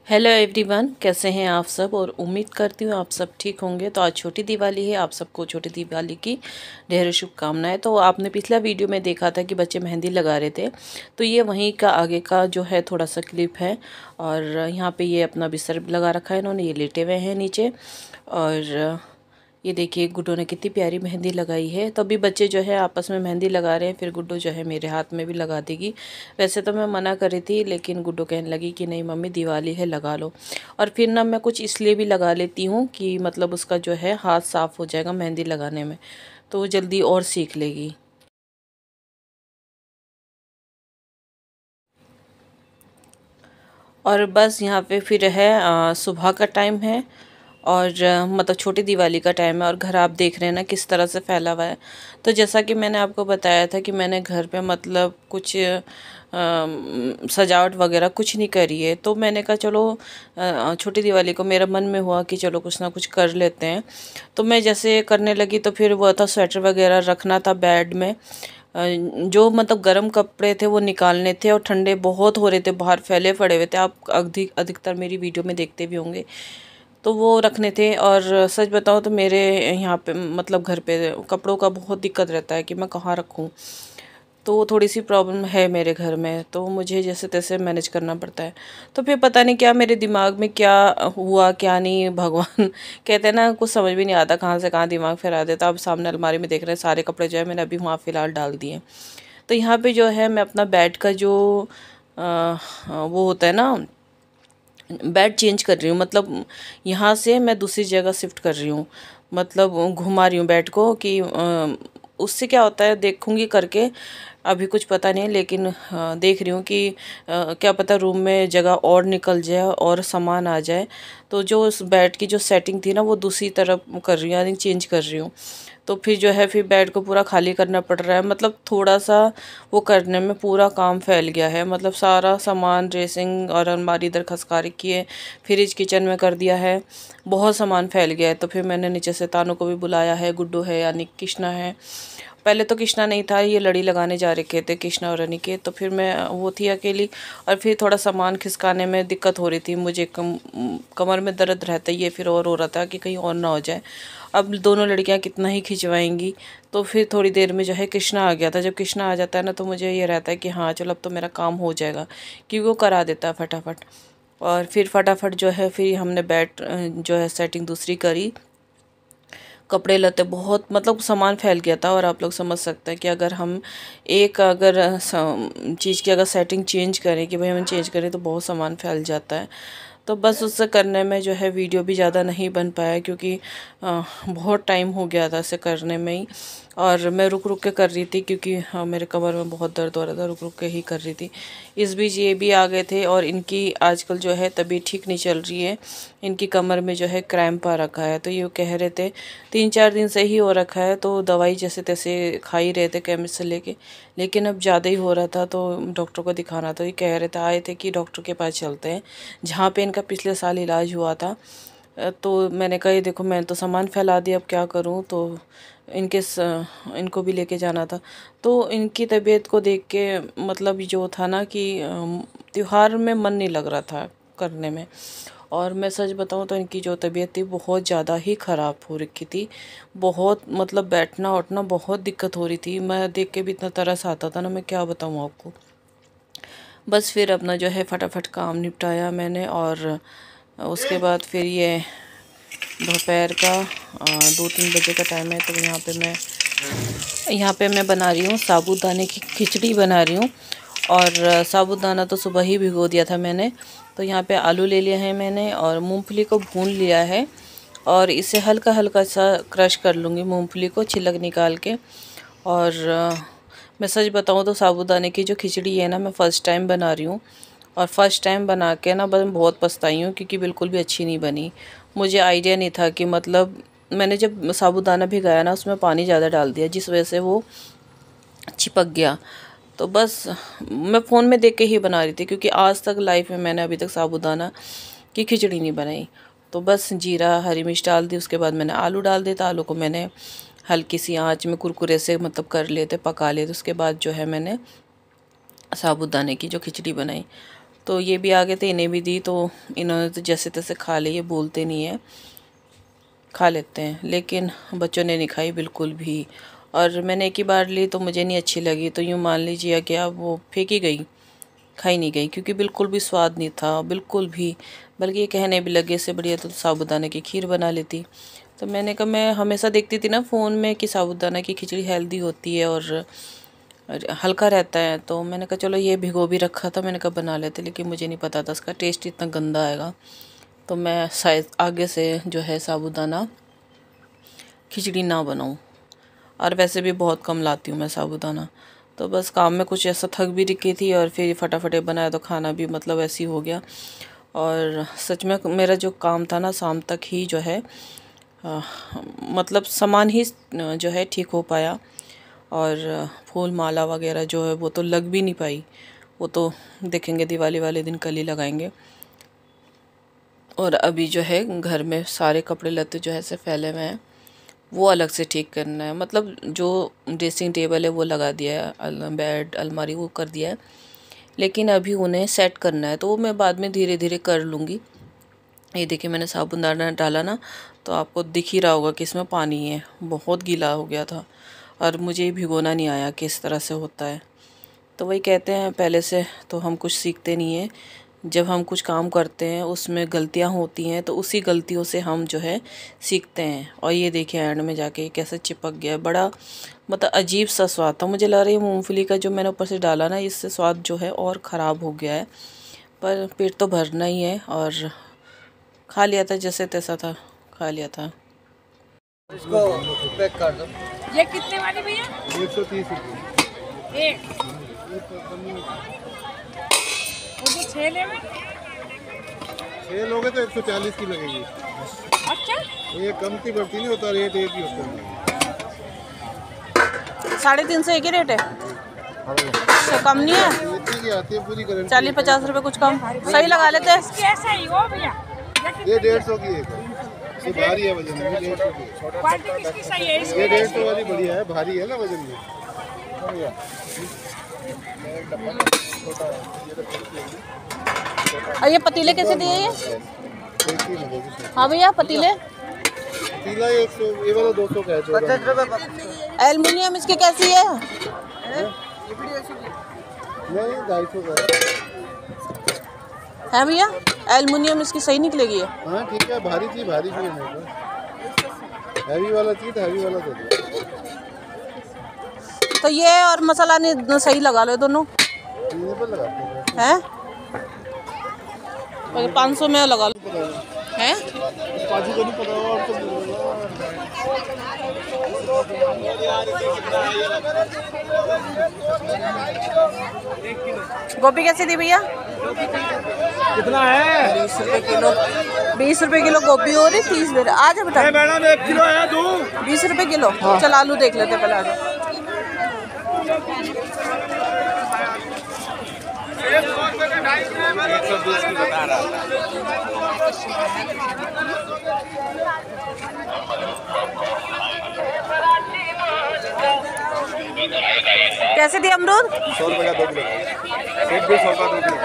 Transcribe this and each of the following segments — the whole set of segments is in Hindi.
हेलो एवरीवन, कैसे हैं आप सब। और उम्मीद करती हूँ आप सब ठीक होंगे। तो आज छोटी दिवाली है, आप सबको छोटी दिवाली की ढेरों शुभकामनाएं। तो आपने पिछला वीडियो में देखा था कि बच्चे मेहंदी लगा रहे थे, तो ये वहीं का आगे का जो है थोड़ा सा क्लिप है। और यहाँ पे ये अपना बिस्तर लगा रखा है इन्होंने, ये लेटे हुए हैं नीचे। और ये देखिए गुड्डो ने कितनी प्यारी मेहंदी लगाई है। तो अभी बच्चे जो है आपस में मेहंदी लगा रहे हैं, फिर गुड्डो जो है मेरे हाथ में भी लगा देगी। वैसे तो मैं मना करी थी, लेकिन गुड्डो कहने लगी कि नहीं मम्मी दिवाली है लगा लो। और फिर ना मैं कुछ इसलिए भी लगा लेती हूँ कि मतलब उसका जो है हाथ साफ़ हो जाएगा मेहंदी लगाने में, तो वो जल्दी और सीख लेगी। और बस यहाँ पे फिर है सुबह का टाइम है। और मतलब छोटी दिवाली का टाइम है, और घर आप देख रहे हैं ना किस तरह से फैला हुआ है। तो जैसा कि मैंने आपको बताया था कि मैंने घर पे मतलब कुछ सजावट वगैरह कुछ नहीं करी है। तो मैंने कहा चलो छोटी दिवाली को मेरा मन में हुआ कि चलो कुछ ना कुछ कर लेते हैं। तो मैं जैसे करने लगी तो फिर वो था स्वेटर वगैरह रखना था बेड में। जो मतलब गर्म कपड़े थे वो निकालने थे, और ठंडे बहुत हो रहे थे, बाहर फैले पड़े हुए थे। आप अधिकतर मेरी वीडियो में देखते भी होंगे। तो वो रखने थे। और सच बताऊँ तो मेरे यहाँ पे मतलब घर पे कपड़ों का बहुत दिक्कत रहता है कि मैं कहाँ रखूँ। तो थोड़ी सी प्रॉब्लम है मेरे घर में, तो मुझे जैसे तैसे मैनेज करना पड़ता है। तो फिर पता नहीं क्या मेरे दिमाग में क्या हुआ क्या नहीं, भगवान कहते हैं ना कुछ समझ भी नहीं आता कहाँ से कहाँ दिमाग फिरा देता। अब सामने अलमारी में देख रहे हैं सारे कपड़े जो है मैंने अभी वहाँ फ़िलहाल डाल दिए। तो यहाँ पे जो है मैं अपना बेड का जो वो होता है ना, बेड चेंज कर रही हूँ। मतलब यहाँ से मैं दूसरी जगह शिफ्ट कर रही हूँ, मतलब घुमा रही हूँ बेड को कि उससे क्या होता है देखूँगी करके। अभी कुछ पता नहीं, लेकिन देख रही हूँ कि क्या पता रूम में जगह और निकल जाए और सामान आ जाए। तो जो उस बेड की जो सेटिंग थी ना वो दूसरी तरफ कर रही हूँ, यानी चेंज कर रही हूँ। तो फिर जो है फिर बेड को पूरा खाली करना पड़ रहा है। मतलब थोड़ा सा वो करने में पूरा काम फैल गया है। मतलब सारा सामान ड्रेसिंग और अलमारी इधर खसका रखी है, फ्रिज किचन में कर दिया है, बहुत सामान फैल गया है। तो फिर मैंने नीचे से तानू को भी बुलाया है, गुड्डू है यानी कृष्णा है। पहले तो कृष्णा नहीं था, ये लड़ी लगाने जा रखे थे कृष्णा और रनी के। तो फिर मैं वो थी अकेली, और फिर थोड़ा सामान खिसकाने में दिक्कत हो रही थी मुझे। कमर में दर्द रहता ही है, फिर और हो रहा था कि कहीं और ना हो जाए। अब दोनों लड़कियां कितना ही खिंचवाएंगी। तो फिर थोड़ी देर में जो है कृष्णा आ गया था। जब कृष्णा आ जाता है ना तो मुझे ये रहता है कि हाँ चलो अब तो मेरा काम हो जाएगा, क्योंकि वो करा देता है फटाफट। और फिर फटाफट जो है फिर हमने बेड जो है सेटिंग दूसरी करी। कपड़े लते बहुत मतलब सामान फैल गया था। और आप लोग समझ सकते हैं कि अगर हम एक अगर चीज़ की अगर सेटिंग चेंज करें कि भाई हम चेंज करें तो बहुत सामान फैल जाता है। तो बस उससे करने में जो है वीडियो भी ज़्यादा नहीं बन पाया, क्योंकि बहुत टाइम हो गया था इसे करने में ही। और मैं रुक रुक के कर रही थी, क्योंकि मेरे कमर में बहुत दर्द हो रहा था, रुक रुक के ही कर रही थी। इस बीच ये भी आ गए थे, और इनकी आजकल जो है तबीयत ठीक नहीं चल रही है। इनकी कमर में जो है क्रैम्प आ रखा है। तो ये कह रहे थे 3-4 दिन से ही हो रखा है, तो दवाई जैसे तैसे खा ही रहे थे केमिस्ट से लेके। लेकिन अब ज़्यादा ही हो रहा था तो डॉक्टर को दिखाना। तो ये कह रहे थे आए थे कि डॉक्टर के पास चलते हैं जहाँ पे इनका पिछले साल इलाज हुआ था। तो मैंने कहा ये देखो मैंने तो सामान फैला दिया, अब क्या करूँ। तो इनको भी लेके जाना था। तो इनकी तबीयत को देख के मतलब जो था ना कि त्योहार में मन नहीं लग रहा था करने में। और मैं सच बताऊं तो इनकी जो तबीयत थी बहुत ज़्यादा ही ख़राब हो रखी थी। बहुत मतलब बैठना उठना बहुत दिक्कत हो रही थी। मैं देख के भी इतना तरस आता था ना, मैं क्या बताऊं आपको। बस फिर अपना जो है फटाफट काम निपटाया मैंने। और उसके बाद फिर ये दोपहर का 2-3 बजे का टाइम है। तो यहाँ पे मैं बना रही हूँ साबूदाने की खिचड़ी बना रही हूँ। और साबूदाना तो सुबह ही भिगो दिया था मैंने। तो यहाँ पे आलू ले लिया है मैंने, और मूंगफली को भून लिया है। और इसे हल्का हल्का सा क्रश कर लूँगी मूंगफली को छिलक निकाल के। और मैं सच बताऊँ तो साबूदाने की जो खिचड़ी है ना मैं फ़र्स्ट टाइम बना रही हूँ। और फर्स्ट टाइम बना के ना बस बहुत पछताई हूँ, क्योंकि बिल्कुल भी अच्छी नहीं बनी। मुझे आइडिया नहीं था कि मतलब मैंने जब साबूदाना भिगाया ना उसमें पानी ज़्यादा डाल दिया, जिस वजह से वो चिपक गया। तो बस मैं फ़ोन में देख के ही बना रही थी, क्योंकि आज तक लाइफ में मैंने अभी तक साबूदाना की खिचड़ी नहीं बनाई। तो बस जीरा हरी मिर्च डाल दी, उसके बाद मैंने आलू डाल दिया था। आलू को मैंने हल्की सी आंच में कुरकुरे से मतलब कर लेते पका लेते। उसके बाद जो है मैंने साबूदाने की जो खिचड़ी बनाई। तो ये भी आ गए थे, इन्हें भी दी, तो इन्होंने तो जैसे तैसे खा ली, ये बोलते नहीं है, खा लेते हैं, लेकिन बच्चों ने नहीं खाई बिल्कुल भी। और मैंने एक ही बार ली तो मुझे नहीं अच्छी लगी, तो यूँ मान लीजिए कि अब वो फेंकी गई, खाई नहीं गई, क्योंकि बिल्कुल भी स्वाद नहीं था, बिल्कुल भी। बल्कि ये कहने भी लगे इससे बढ़िया तो साबूदाना की खीर बना लेती। तो मैंने कहा, मैं हमेशा देखती थी ना फ़ोन में कि साबूदाना की खिचड़ी हेल्दी होती है और हल्का रहता है, तो मैंने कहा चलो ये भिगो भी रखा था, मैंने कहा बना लेते, लेकिन मुझे नहीं पता था इसका टेस्ट इतना गंदा आएगा। तो मैं शायद आगे से जो है साबूदाना खिचड़ी ना बनाऊं, और वैसे भी बहुत कम लाती हूँ मैं साबूदाना। तो बस काम में कुछ ऐसा थक भी रखी थी और फिर फटाफट बनाया, तो खाना भी मतलब ऐसे ही हो गया। और सच में मेरा जो काम था ना शाम तक ही जो है मतलब सामान ही जो है ठीक हो पाया, और फूल माला वगैरह जो है वो तो लग भी नहीं पाई, वो तो देखेंगे दिवाली वाले दिन, कल ही लगाएंगे। और अभी जो है घर में सारे कपड़े लत्ते जो है से फैले हुए हैं, वो अलग से ठीक करना है। मतलब जो ड्रेसिंग टेबल है वो लगा दिया है, बेड अलमारी वो कर दिया है, लेकिन अभी उन्हें सेट करना है, तो वो मैं बाद में धीरे धीरे कर लूँगी। ये देखिए मैंने साबुनदाना डाला ना, तो आपको दिख ही रहा होगा कि इसमें पानी है, बहुत गीला हो गया था, और मुझे भिगोना नहीं आया कि इस तरह से होता है। तो वही कहते हैं पहले से तो हम कुछ सीखते नहीं हैं, जब हम कुछ काम करते हैं उसमें गलतियां होती हैं, तो उसी गलतियों से हम जो है सीखते हैं। और ये देखिए एंड में जाके कैसे चिपक गया, बड़ा मतलब अजीब सा स्वाद था। मुझे लग रहा है मूंगफली का जो मैंने ऊपर से डाला ना, इससे स्वाद जो है और ख़राब हो गया है, पर पेट तो भरना ही है, और खा लिया था जैसे तैसा था, खा लिया था। इसको पैक कर दो। ये कितने वाली भैया? 130 रुपये एक। और जो 6 लेवे? 6 लोगे तो 140 की लगेगी। अच्छा, ये कम की बढ़ती नहीं होता, रेट एक ही होता है। 350 एक ही रेट है, तो कम नहीं है? इतनी की आती है पूरी गारंटी। 40-50 रुपये कुछ कम सही लगा लेते हैं। कैसा ही हो भैया? ये 150 की एक है, ये भारी है वजन में, 150 की। क्वालिटी किसकी सही है? इसकी ये 150 वाली बढ़िया है, भारी है ना वजन में। और ये पतीले कैसे दिए ये? एक ही लगेगी। हाँ भैया पतीले पतीला 100, ये वाला 200 का है। 50 रुपये। एल्युमिनियम इसकी कैसी है? नहीं 250 का है भैया, एल्युमिनियम इसकी सही निकलेगी? हाँ ठीक है, भारी चीज भारी चीज है, हैवी वाला चीज हैवी वाला दे दो। तो ये और मसाला नहीं सही लगा लो दोनों तीन पर लगाते हैं, 500 में लगा लो हैं। काजू को नहीं पता होगा आपको। गोभी कैसे दी भैया? कितना है? 20 रुपये किलो। 20 रुपये किलो गोभी हो रही, 30 दे रहे। आ जा बेटा, मैडम 1 किलो है, दूं? 20 रुपये किलो। चल आलू देख लेते पहले, आ जाओ। कैसे दी अमरूद? 100 रुपये का 2 किलो, एक भी 100 का 2 किलो।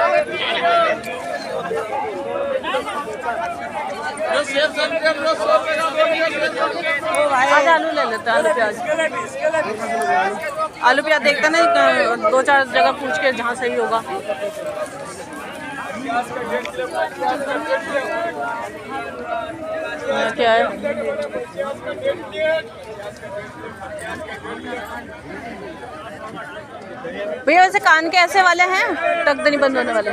आज आलू ले लेते हैं, आलू प्याज। आलू प्याज देखते ना, 2-4 जगह पूछ के जहाँ सही होगा। क्या है भैया? वैसे कान के ऐसे वाले हैं, टक नहीं बंद होने वाले?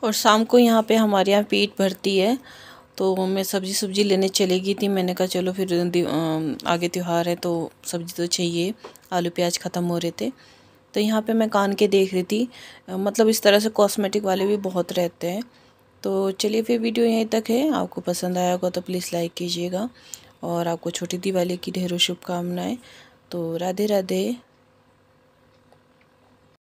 और शाम को यहाँ पे हमारे यहाँ पेट भरती है, तो मैं सब्जी लेने चली गई थी। मैंने कहा चलो फिर आगे त्यौहार है तो सब्जी तो चाहिए, आलू प्याज ख़त्म हो रहे थे। तो यहाँ पे मैं कान के देख रही थी, मतलब इस तरह से कॉस्मेटिक वाले भी बहुत रहते हैं। तो चलिए फिर वीडियो यहीं तक है, आपको पसंद आया होगा तो प्लीज़ लाइक कीजिएगा, और आपको छोटी दिवाली की ढेरों शुभकामनाएं। तो राधे राधे।